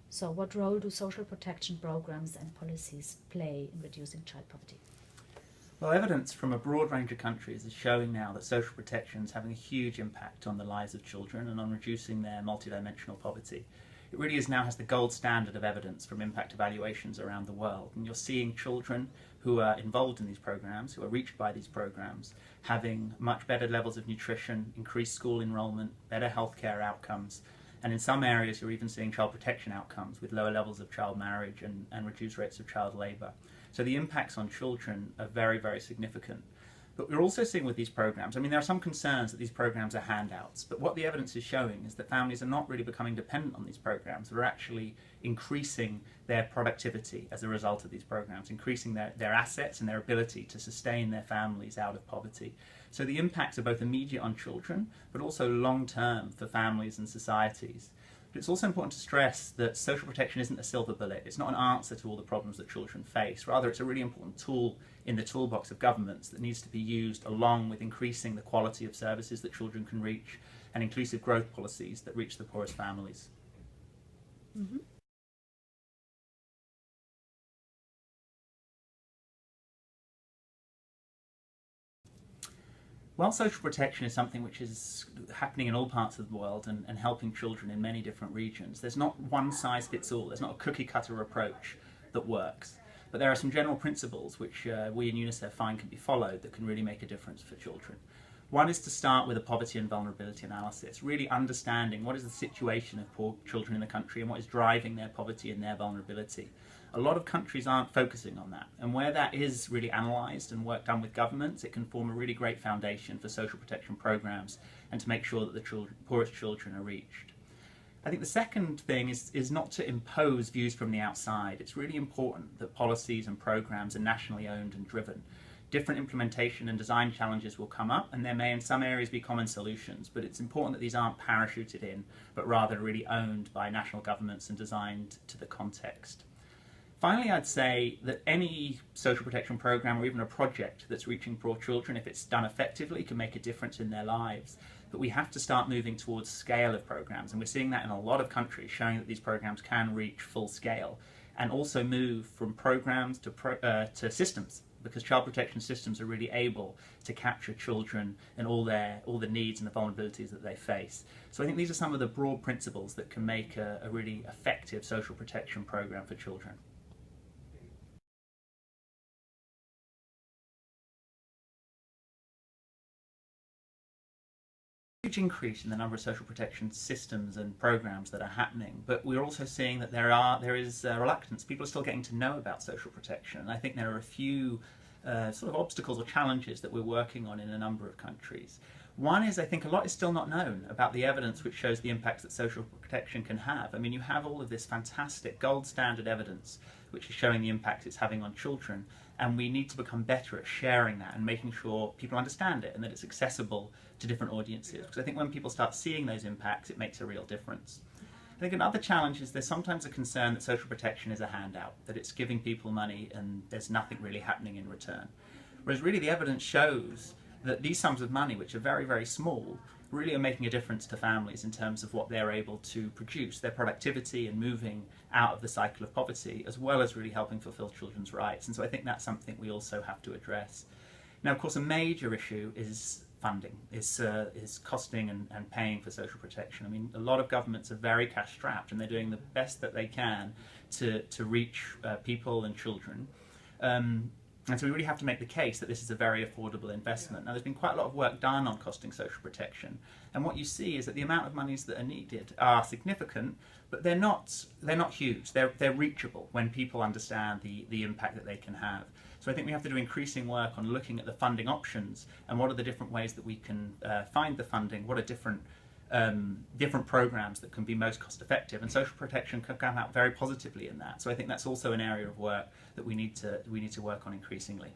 So what role do social protection programs and policies play in reducing child poverty? Well, evidence from a broad range of countries is showing now that social protection is having a huge impact on the lives of children and on reducing their multidimensional poverty. It really is now has the gold standard of evidence from impact evaluations around the world. And you're seeing children who are involved in these programs, who are reached by these programs, having much better levels of nutrition, increased school enrollment, better healthcare outcomes. And in some areas, you're even seeing child protection outcomes with lower levels of child marriage and reduced rates of child labour. So the impacts on children are very, very significant. But we're also seeing with these programs, I mean, there are some concerns that these programs are handouts, but what the evidence is showing is that families are not really becoming dependent on these programs. They're actually increasing their productivity as a result of these programs, increasing their assets and their ability to sustain their families out of poverty. So the impacts are both immediate on children, but also long-term for families and societies. But it's also important to stress that social protection isn't a silver bullet. It's not an answer to all the problems that children face. Rather, it's a really important tool in the toolbox of governments that needs to be used along with increasing the quality of services that children can reach and inclusive growth policies that reach the poorest families. Mm-hmm. While social protection is something which is happening in all parts of the world and helping children in many different regions, there's not one size fits all. There's not a cookie cutter approach that works. But there are some general principles which we in UNICEF find can be followed that can really make a difference for children. One is to start with a poverty and vulnerability analysis, really understanding what is the situation of poor children in the country and what is driving their poverty and their vulnerability. A lot of countries aren't focusing on that, and where that is really analysed and work done with governments, it can form a really great foundation for social protection programmes and to make sure that the poorest children are reached. I think the second thing is not to impose views from the outside. It's really important that policies and programmes are nationally owned and driven. Different implementation and design challenges will come up, and there may in some areas be common solutions, but it's important that these aren't parachuted in, but rather really owned by national governments and designed to the context. Finally, I'd say that any social protection programme or even a project that's reaching poor children, if it's done effectively, can make a difference in their lives. But we have to start moving towards scale of programmes, and we're seeing that in a lot of countries, showing that these programmes can reach full scale, and also move from programmes to systems, because child protection systems are really able to capture children and all the needs and the vulnerabilities that they face. So I think these are some of the broad principles that can make a really effective social protection programme for children. Huge increase in the number of social protection systems and programs that are happening, but we're also seeing that there is reluctance. People are still getting to know about social protection, and I think there are a few sort of obstacles or challenges that we're working on in a number of countries. One is, I think a lot is still not known about the evidence which shows the impacts that social protection can have. I mean, you have all of this fantastic gold standard evidence which is showing the impact it's having on children, and we need to become better at sharing that and making sure people understand it and that it's accessible to different audiences. Because I think when people start seeing those impacts, it makes a real difference. I think another challenge is there's sometimes a concern that social protection is a handout, that it's giving people money and there's nothing really happening in return. Whereas really the evidence shows that these sums of money, which are very, very small, really are making a difference to families in terms of what they're able to produce, their productivity and moving out of the cycle of poverty, as well as really helping fulfill children's rights. And so I think that's something we also have to address. Now, of course, a major issue is funding, is costing and paying for social protection. I mean, a lot of governments are very cash strapped and they're doing the best that they can to reach people and children. And so we really have to make the case that this is a very affordable investment. Now, there's been quite a lot of work done on costing social protection, and what you see is that the amount of monies that are needed are significant, but they're not huge. They're reachable when people understand the impact that they can have. So I think we have to do increasing work on looking at the funding options and what are the different ways that we can find the funding, what are different programs that can be most cost effective, and social protection can come out very positively in that. So I think that's also an area of work that we need to work on increasingly.